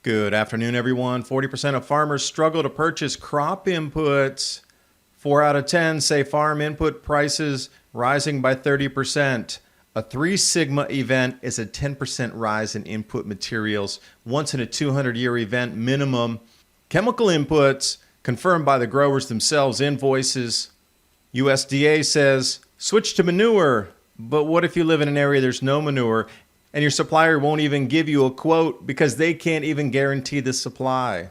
Good afternoon, everyone. 40% of farmers struggle to purchase crop inputs. 4 out of 10 say farm input prices rising by 30%. A 3 sigma event is a 10% rise in input materials, once in a 200-year event minimum. Chemical inputs confirmed by the growers themselves invoices. USDA says switch to manure, but what if you live in an area there's no manure and your supplier won't even give you a quote because they can't even guarantee the supply?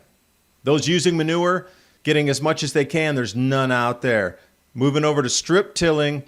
Those using manure getting as much as they can. There's none out there. Moving over to strip tilling,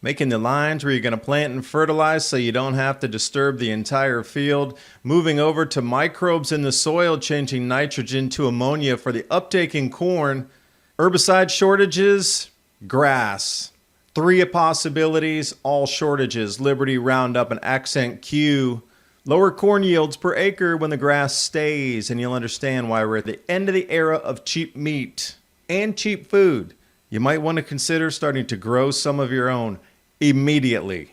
making the lines where you're going to plant and fertilize so you don't have to disturb the entire field. Moving over to microbes in the soil, changing nitrogen to ammonia for the uptake in corn. Herbicide shortages, grass. 3 possibilities, all shortages: Liberty, Roundup, and Accent Q. Lower corn yields per acre when the grass stays, and you'll understand why we're at the end of the era of cheap meat and cheap food. You might want to consider starting to grow some of your own immediately.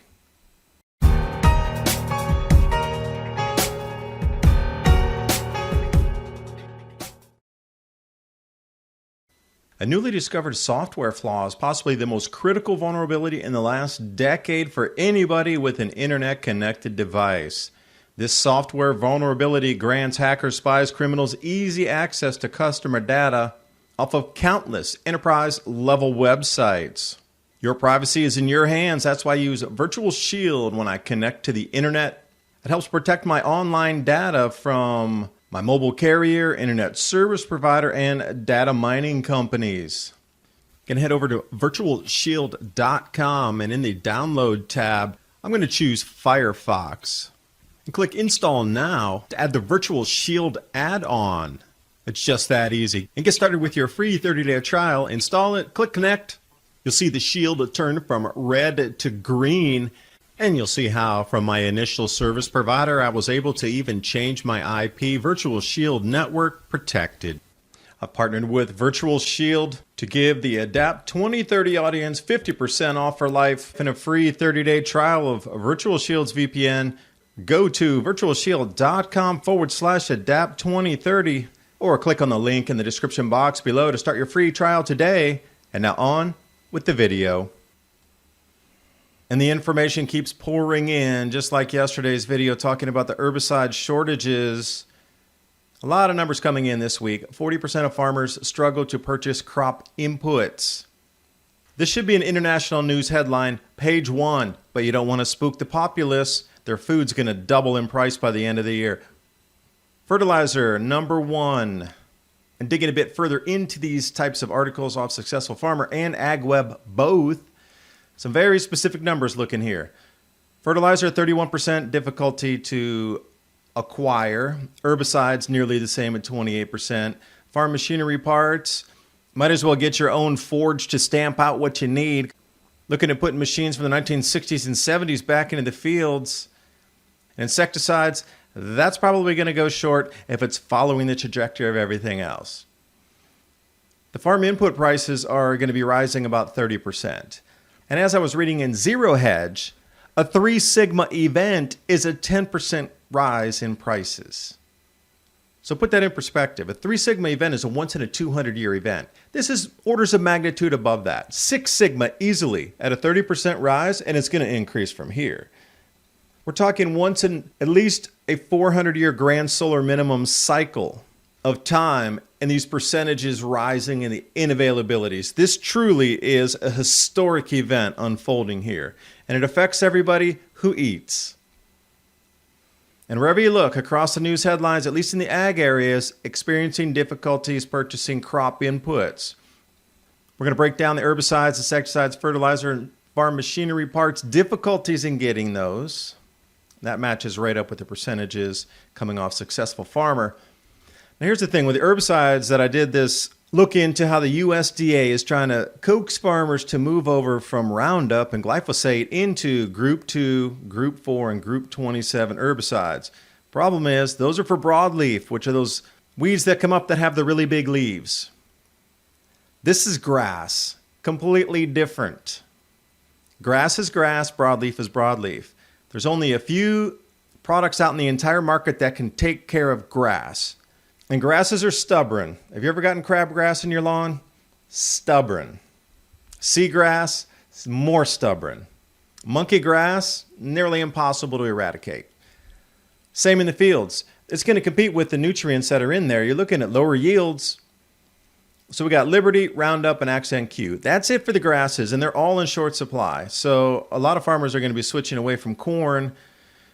A newly discovered software flaw is possibly the most critical vulnerability in the last decade for anybody with an internet-connected device. This software vulnerability grants hackers, spies, criminals easy access to customer data off of countless enterprise-level websites. Your privacy is in your hands. That's why I use Virtual Shield when I connect to the internet. It helps protect my online data from my mobile carrier, internet service provider, and data mining companies. You can head over to virtualshield.com, and in the download tab, I'm going to choose Firefox. And click Install Now to add the Virtual Shield add-on. It's just that easy. And get started with your free 30-day trial. Install it, click Connect. You'll see the shield turn from red to green. And you'll see how from my initial service provider, I was able to even change my IP. Virtual Shield Network protected. I've partnered with Virtual Shield to give the Adapt 2030 audience 50% off for life and a free 30-day trial of Virtual Shield's VPN. Go to virtualshield.com/adapt2030 or click on the link in the description box below to start your free trial today. And now on with the video. And the information keeps pouring in, just like yesterday's video talking about the herbicide shortages. A lot of numbers coming in this week. 40% of farmers struggle to purchase crop inputs. This should be an international news headline, page 1, but you don't want to spook the populace. Their food's going to double in price by the end of the year. Fertilizer, number 1. And digging a bit further into these types of articles off Successful Farmer and AgWeb both, some very specific numbers looking here. Fertilizer, 31% difficulty to acquire. Herbicides, nearly the same at 28%. Farm machinery parts, might as well get your own forge to stamp out what you need. Looking at putting machines from the 1960s and 70s back into the fields. Insecticides, that's probably going to go short if it's following the trajectory of everything else. The farm input prices are going to be rising about 30%. And as I was reading in Zero Hedge, a 3 sigma event is a 10% rise in prices. So put that in perspective. A 3 sigma event is a once in a 200-year event. This is orders of magnitude above that. 6 sigma easily at a 30% rise, and it's going to increase from here. We're talking once in at least a 400-year grand solar minimum cycle of time, and these percentages rising in the inavailabilities. This truly is a historic event unfolding here, and it affects everybody who eats. And wherever you look across the news headlines, at least in the ag areas, experiencing difficulties purchasing crop inputs. We're going to break down the herbicides, insecticides, fertilizer, and farm machinery parts, difficulties in getting those. That matches right up with the percentages coming off Successful Farmer. Now here's the thing with the herbicides that I did this look into how the USDA is trying to coax farmers to move over from Roundup and glyphosate into Group 2, Group 4, and Group 27 herbicides. Problem is, those are for broadleaf, which are those weeds that come up that have the really big leaves. This is grass, completely different. Grass is grass, broadleaf is broadleaf. There's only a few products out in the entire market that can take care of grass. And grasses are stubborn. Have you ever gotten crabgrass in your lawn? Stubborn. Seagrass is more stubborn. Monkey grass, nearly impossible to eradicate. Same in the fields. It's going to compete with the nutrients that are in there. You're looking at lower yields. So we got Liberty, Roundup, and Accent Q. That's it for the grasses, and they're all in short supply. So a lot of farmers are going to be switching away from corn.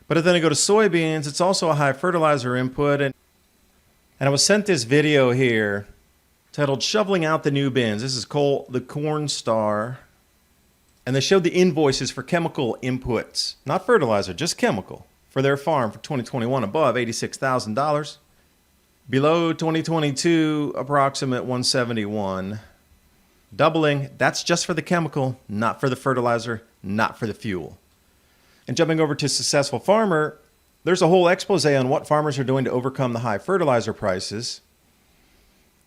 But if then I go to soybeans, it's also a high fertilizer input. And I was sent this video here titled Shoveling Out the New Bins. This is the Corn Star. And they showed the invoices for chemical inputs, not fertilizer, just chemical, for their farm for 2021 above $86,000. Below 2022, approximate 171. Doubling, that's just for the chemical, not for the fertilizer, not for the fuel. And jumping over to Successful Farmer, there's a whole expose on what farmers are doing to overcome the high fertilizer prices.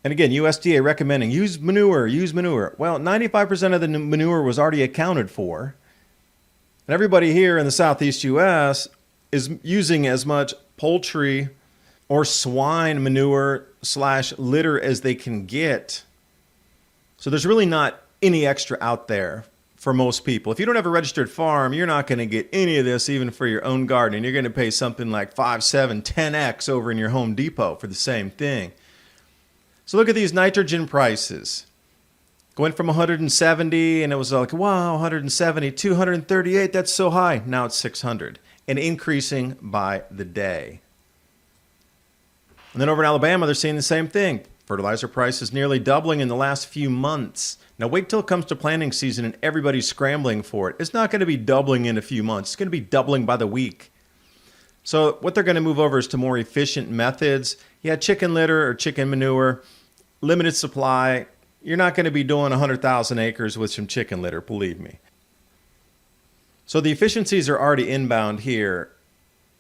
And again, USDA recommending use manure. Well, 95% of the manure was already accounted for. And everybody here in the Southeast U.S. is using as much poultry or swine manure / litter as they can get. So there's really not any extra out there for most people. If you don't have a registered farm, you're not going to get any of this even for your own garden. You're going to pay something like 5, 7, 10x over in your Home Depot for the same thing. So look at these nitrogen prices. Going from 170, and it was like, wow, 170, 238, that's so high. Now it's 600, and increasing by the day. And then over in Alabama, they're seeing the same thing. Fertilizer prices nearly doubling in the last few months. Now wait till it comes to planting season and everybody's scrambling for it. It's not going to be doubling in a few months. It's going to be doubling by the week. So what they're going to move over is to more efficient methods. Yeah, chicken litter or chicken manure, limited supply. You're not going to be doing 100,000 acres with some chicken litter, believe me. So the efficiencies are already inbound here.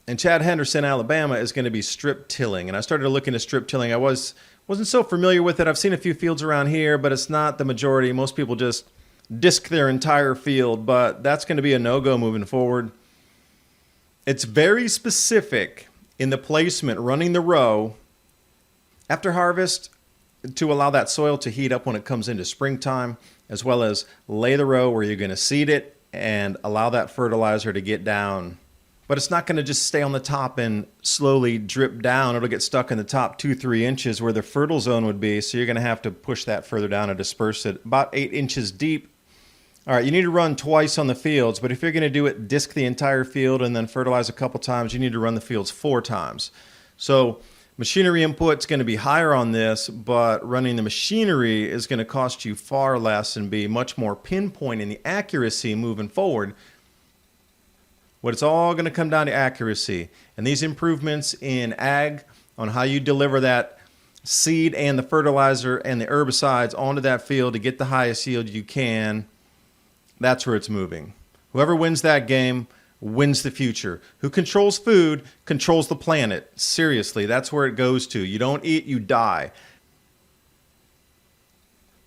And Chad Henderson, Alabama, is going to be strip tilling. And I started to look into strip tilling. I wasn't so familiar with it. I've seen a few fields around here, but it's not the majority. Most people just disc their entire field, but that's going to be a no-go moving forward. It's very specific in the placement, running the row after harvest to allow that soil to heat up when it comes into springtime, as well as lay the row where you're going to seed it and allow that fertilizer to get down. But it's not going to just stay on the top and slowly drip down. It'll get stuck in the top 2-3 inches where the fertile zone would be. So you're going to have to push that further down and disperse it about 8 inches deep. All right, you need to run twice on the fields, but if you're going to do it, disc the entire field and then fertilize a couple times, you need to run the fields 4 times. So machinery input's going to be higher on this, but running the machinery is going to cost you far less and be much more pinpoint in the accuracy moving forward. What it's all going to come down to accuracy. And these improvements in ag on how you deliver that seed and the fertilizer and the herbicides onto that field to get the highest yield you can, that's where it's moving. Whoever wins that game wins the future. Who controls food controls the planet. Seriously, that's where it goes to. You don't eat, you die.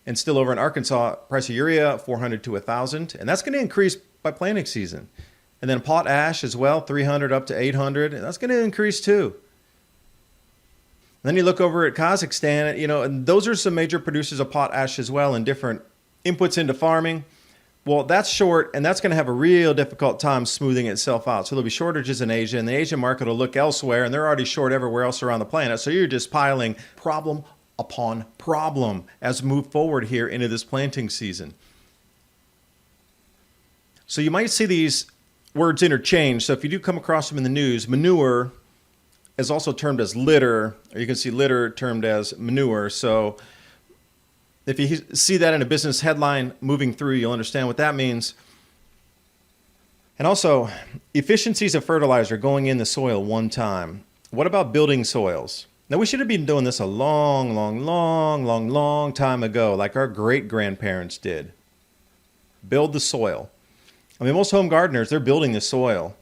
And still over in Arkansas, price of urea, 400 to 1,000. And that's going to increase by planting season. And then potash as well, 300 up to 800. And that's going to increase too. And then you look over at Kazakhstan, and those are some major producers of potash as well and different inputs into farming. Well, that's short, and that's going to have a real difficult time smoothing itself out. So there'll be shortages in Asia, and the Asian market will look elsewhere, and they're already short everywhere else around the planet. So you're just piling problem upon problem as we move forward here into this planting season. So you might see these words interchange. So if you do come across them in the news, manure is also termed as litter, or you can see litter termed as manure. So if you see that in a business headline moving through, you'll understand what that means. And also, efficiencies of fertilizer going in the soil one time. What about building soils? Now, we should have been doing this a long time ago, like our great-grandparents did. Build the soil. I mean, most home gardeners, they're building the soil.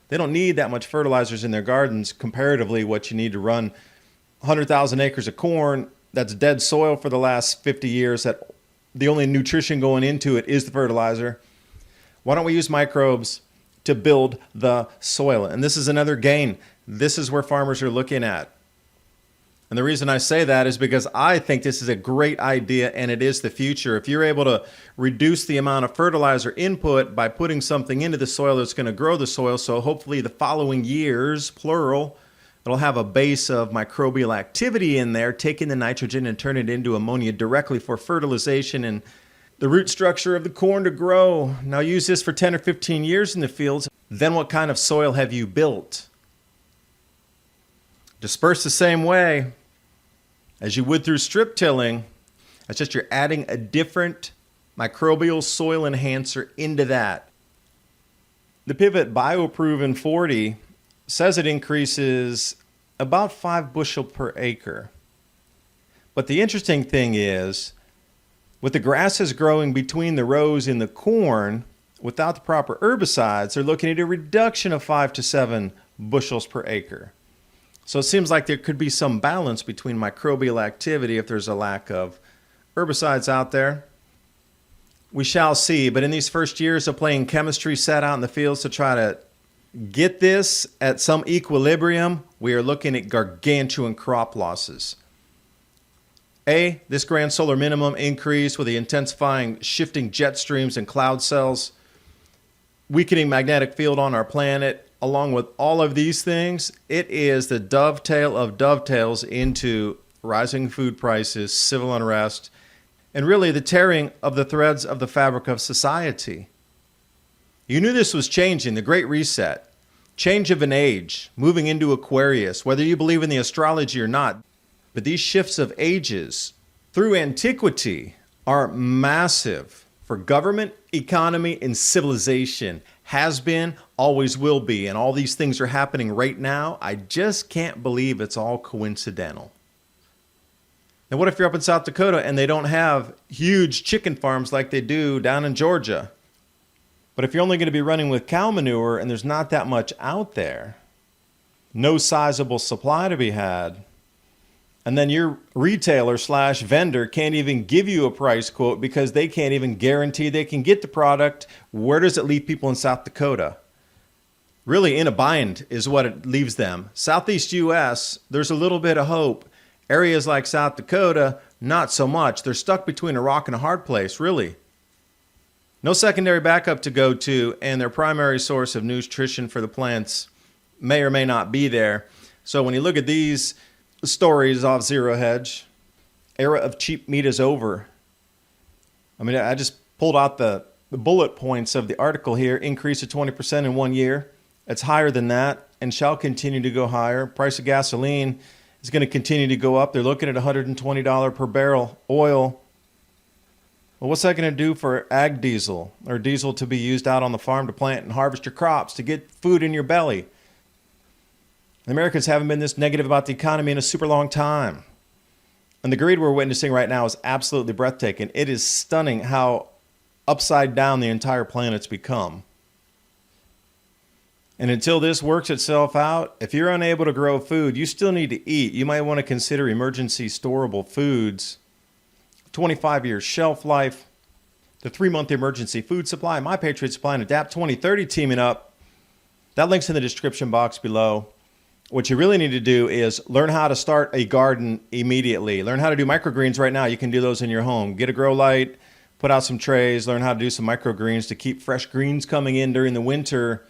They don't need that much fertilizers in their gardens comparatively what you need to run 100,000 acres of corn that's dead soil for the last 50 years that the only nutrition going into it is the fertilizer. Why don't we use microbes to build the soil. And this is another gain. This is where farmers are looking at. And the reason I say that is because I think this is a great idea and it is the future. If you're able to reduce the amount of fertilizer input by putting something into the soil that's going to grow the soil, so hopefully the following years, plural, it'll have a base of microbial activity in there, taking the nitrogen and turning it into ammonia directly for fertilization and the root structure of the corn to grow. Now use this for 10 or 15 years in the fields. Then what kind of soil have you built? Disperse the same way as you would through strip tilling. It's just you're adding a different microbial soil enhancer into that. The Pivot BioProven 40 says it increases about 5 bushel per acre. But the interesting thing is, with the grasses growing between the rows in the corn, without the proper herbicides, they're looking at a reduction of 5 to 7 bushels per acre. So it seems like there could be some balance between microbial activity if there's a lack of herbicides out there. We shall see, but in these first years of playing chemistry set out in the fields to try to get this at some equilibrium, we are looking at gargantuan crop losses. This grand solar minimum increase with the intensifying shifting jet streams and cloud cells, weakening magnetic field on our planet. Along with all of these things, it is the dovetail of dovetails into rising food prices, civil unrest, and really the tearing of the threads of the fabric of society. You knew this was changing, the Great Reset, change of an age, moving into Aquarius, whether you believe in the astrology or not. But these shifts of ages through antiquity are massive for government, economy, and civilization. Has been, always will be, and all these things are happening right now. I just can't believe it's all coincidental. Now, what if you're up in South Dakota and they don't have huge chicken farms like they do down in Georgia? But if you're only going to be running with cow manure and there's not that much out there, no sizable supply to be had, and then your retailer / vendor can't even give you a price quote because they can't even guarantee they can get the product, where does it leave people in South Dakota? Really in a bind is what it leaves them. Southeast U.S., there's a little bit of hope. Areas like South Dakota, not so much. They're stuck between a rock and a hard place, really. No secondary backup to go to, and their primary source of nutrition for the plants may or may not be there. So when you look at these stories off Zero Hedge, era of cheap meat is over. I mean, I just pulled out the bullet points of the article here. Increase of 20% in 1 year. It's higher than that and shall continue to go higher. Price of gasoline is going to continue to go up. They're looking at $120 per barrel oil. Well, what's that going to do for ag diesel or diesel to be used out on the farm to plant and harvest your crops, to get food in your belly? The Americans haven't been this negative about the economy in a super long time. And the greed we're witnessing right now is absolutely breathtaking. It is stunning how upside down the entire planet's become. And until this works itself out, if you're unable to grow food, you still need to eat. You might want to consider emergency storable foods, 25 years shelf life, the 3-month emergency food supply, My Patriot Supply, and Adapt 2030 teaming up. That link's in the description box below. What you really need to do is learn how to start a garden immediately. Learn how to do microgreens right now. You can do those in your home. Get a grow light, put out some trays, learn how to do some microgreens to keep fresh greens coming in during the winter.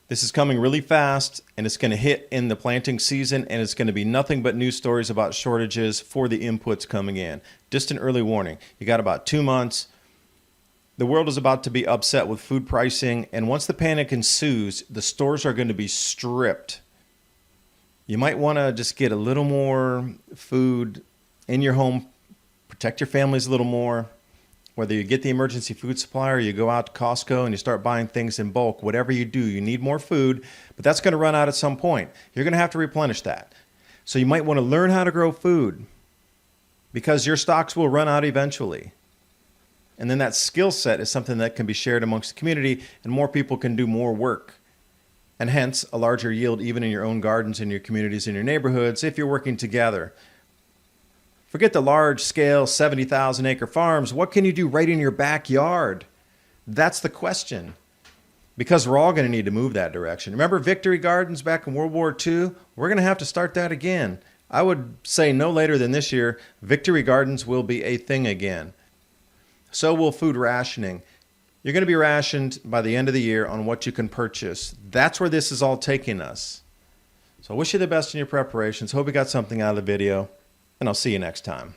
This is coming really fast, and it's going to hit in the planting season, and it's going to be nothing but news stories about shortages for the inputs coming in. Just an early warning. You got about 2 months. The world is about to be upset with food pricing, and once the panic ensues, the stores are going to be stripped. You might want to just get a little more food in your home, protect your families a little more. Whether you get the emergency food supply or you go out to Costco and you start buying things in bulk, whatever you do, you need more food, but that's going to run out at some point. You're going to have to replenish that. So you might want to learn how to grow food because your stocks will run out eventually. And then that skill set is something that can be shared amongst the community, and more people can do more work. And hence, a larger yield even in your own gardens, in your communities, in your neighborhoods, if you're working together. Forget the large-scale 70,000-acre farms. What can you do right in your backyard? That's the question. because we're all going to need to move that direction. Remember Victory Gardens back in World War II? We're going to have to start that again. I would say no later than this year, Victory Gardens will be a thing again. So will food rationing. You're going to be rationed by the end of the year on what you can purchase. That's where this is all taking us. So I wish you the best in your preparations. Hope you got something out of the video, and I'll see you next time.